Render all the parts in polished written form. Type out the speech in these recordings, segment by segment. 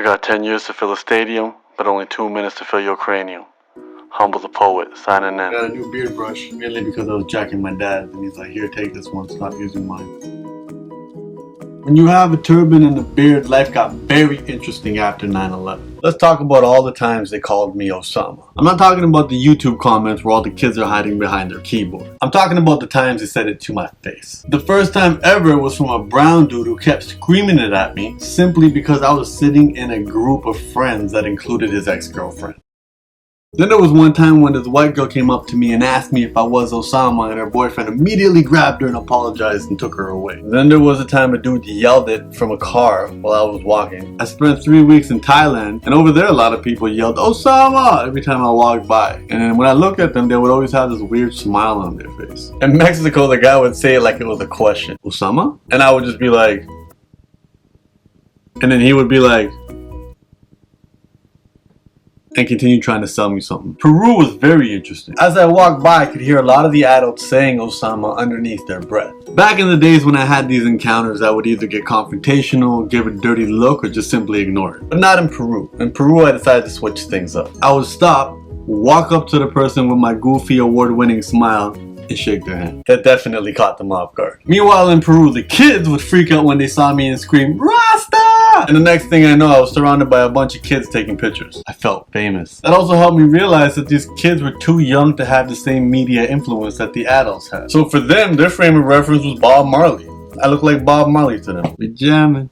I got 10 years to fill a stadium, but only 2 minutes to fill your cranium. Humble the poet, signing in. I got a new beard brush, mainly because I was jacking my dad, and he's like, here, take this one, stop using mine. When you have a turban and a beard, life got very interesting after 9/11. Let's talk about all the times they called me Osama. I'm not talking about the YouTube comments where all the kids are hiding behind their keyboard. I'm talking about the times they said it to my face. The first time ever was from a brown dude who kept screaming it at me simply because I was sitting in a group of friends that included his ex-girlfriend. Then there was one time when this white girl came up to me and asked me if I was Osama, and her boyfriend immediately grabbed her and apologized and took her away. Then there was a time a dude yelled it from a car while I was walking. I spent 3 weeks in Thailand, and over there a lot of people yelled Osama every time I walked by. And then when I looked at them, they would always have this weird smile on their face. In Mexico, the guy would say it like it was a question. Osama? And I would just be like, and then he would be like, and continue trying to sell me something. Peru was very interesting. As I walked by, I could hear a lot of the adults saying Osama underneath their breath. Back in the days when I had these encounters, I would either get confrontational, give a dirty look, or just simply ignore it. But not in Peru. In Peru, I decided to switch things up. I would stop, walk up to the person with my goofy award-winning smile, and shake their hand. That definitely caught them off guard. Meanwhile in Peru, the kids would freak out when they saw me and scream, Rasta! And the next thing I know, I was surrounded by a bunch of kids taking pictures. I felt famous. That also helped me realize that these kids were too young to have the same media influence that the adults had. So for them, their frame of reference was Bob Marley. I look like Bob Marley to them. We jamming.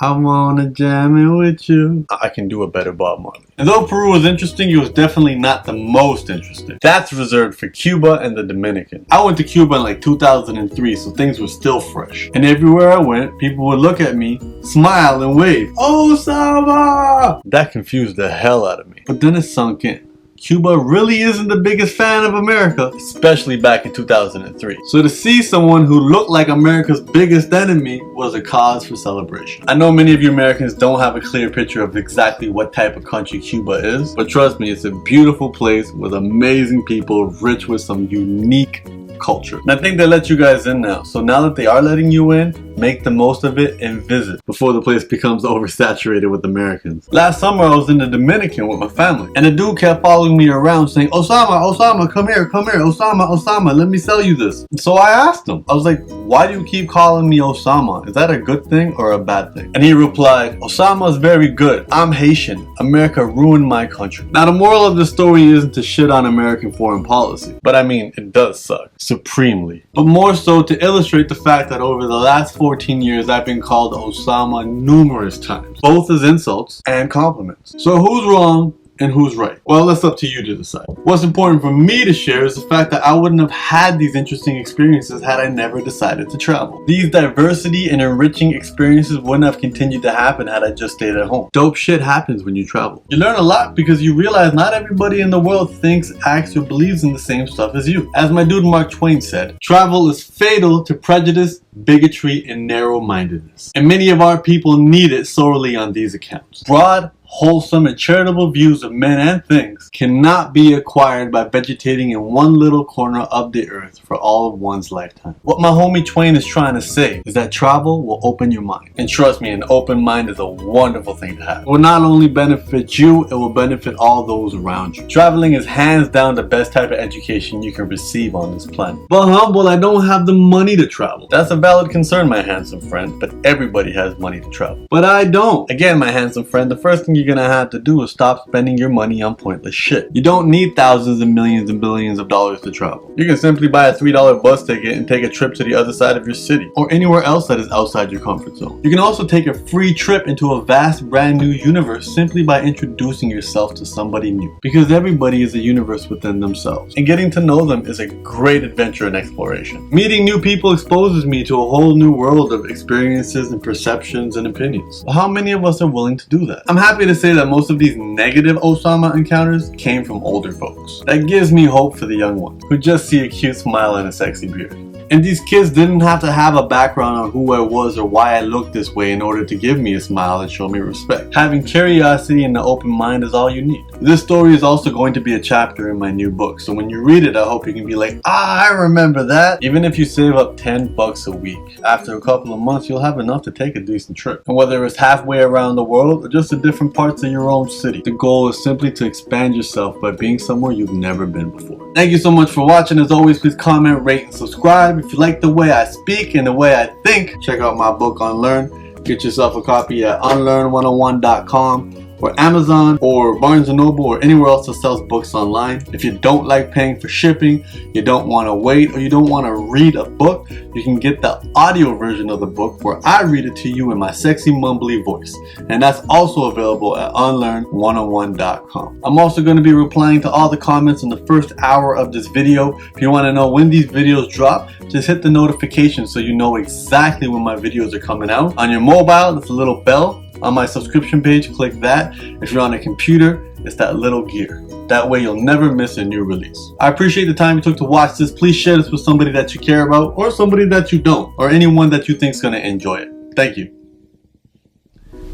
I wanna jam it with you. I can do a better Bob Marley. And though Peru was interesting, it was definitely not the most interesting. That's reserved for Cuba and the Dominican. I went to Cuba in like 2003, so things were still fresh. And everywhere I went, people would look at me, smile, and wave. Osama! That confused the hell out of me. But then it sunk in. Cuba really isn't the biggest fan of America, especially back in 2003. So to see someone who looked like America's biggest enemy was a cause for celebration. I know many of you Americans don't have a clear picture of exactly what type of country Cuba is, but trust me, it's a beautiful place with amazing people, rich with some unique culture. And I think they let you guys in now. So now that they are letting you in, make the most of it and visit before the place becomes oversaturated with Americans. Last summer I was in the Dominican with my family, and a dude kept following me around saying, Osama, Osama, come here, Osama, Osama, let me sell you this. And so I asked him, I was like, why do you keep calling me Osama? Is that a good thing or a bad thing? And he replied, Osama is very good. I'm Haitian. America ruined my country. Now the moral of the story isn't to shit on American foreign policy, but I mean, it does suck. Supremely. But more so to illustrate the fact that over the last 14 years I've been called Osama numerous times, both as insults and compliments. So who's wrong and who's right? Well, that's up to you to decide. What's important for me to share is the fact that I wouldn't have had these interesting experiences had I never decided to travel. These diversity and enriching experiences wouldn't have continued to happen had I just stayed at home. Dope shit happens when you travel. You learn a lot because you realize not everybody in the world thinks, acts, or believes in the same stuff as you. As my dude Mark Twain said, travel is fatal to prejudice, bigotry, and narrow-mindedness. And many of our people need it sorely on these accounts. Broad, wholesome, and charitable views of men and things cannot be acquired by vegetating in one little corner of the earth for all of one's lifetime. What my homie Twain is trying to say is that travel will open your mind. And trust me, an open mind is a wonderful thing to have. It will not only benefit you, it will benefit all those around you. Traveling is hands down the best type of education you can receive on this planet. But humble, I don't have the money to travel. That's a valid concern, my handsome friend, but everybody has money to travel. But I don't. Again, my handsome friend, the first thing you're gonna have to do is stop spending your money on pointless shit. You don't need thousands and millions and billions of dollars to travel. You can simply buy a $3 bus ticket and take a trip to the other side of your city, or anywhere else that is outside your comfort zone. You can also take a free trip into a vast brand new universe simply by introducing yourself to somebody new. Because everybody is a universe within themselves, and getting to know them is a great adventure and exploration. Meeting new people exposes me to a whole new world of experiences and perceptions and opinions. But how many of us are willing to do that? I'm happy to say that most of these negative Osama encounters came from older folks. That gives me hope for the young ones who just see a cute smile and a sexy beard. And these kids didn't have to have a background on who I was or why I looked this way in order to give me a smile and show me respect. Having curiosity and an open mind is all you need. This story is also going to be a chapter in my new book, so when you read it, I hope you can be like, I remember that. Even if you save up $10 a week, after a couple of months, you'll have enough to take a decent trip. And whether it's halfway around the world or just to different parts of your own city, the goal is simply to expand yourself by being somewhere you've never been before. Thank you so much for watching. As always, please comment, rate, and subscribe. If you like the way I speak and the way I think, check out my book, Unlearn. Get yourself a copy at unlearn101.com or Amazon or Barnes & Noble or anywhere else that sells books online. If you don't like paying for shipping, you don't want to wait, or you don't want to read a book, you can get the audio version of the book where I read it to you in my sexy mumbly voice. And that's also available at unlearn101.com. I'm also going to be replying to all the comments in the first hour of this video. If you want to know when these videos drop, just hit the notification so you know exactly when my videos are coming out. On your mobile, it's a little bell. On my subscription page, click that. If you're on a computer, it's that little gear. That way you'll never miss a new release. I appreciate the time you took to watch this. Please share this with somebody that you care about, or somebody that you don't, or anyone that you think is going to enjoy it. Thank you.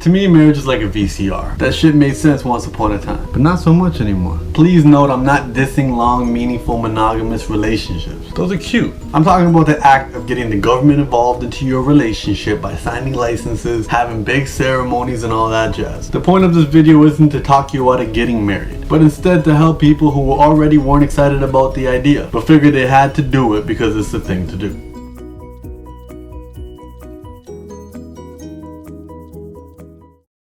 To me, marriage is like a VCR. That shit made sense once upon a time, but not so much anymore. Please note I'm not dissing long, meaningful, monogamous relationships. Those are cute. I'm talking about the act of getting the government involved into your relationship by signing licenses, having big ceremonies, and all that jazz. The point of this video isn't to talk you out of getting married, but instead to help people who already weren't excited about the idea, but figured they had to do it because it's the thing to do.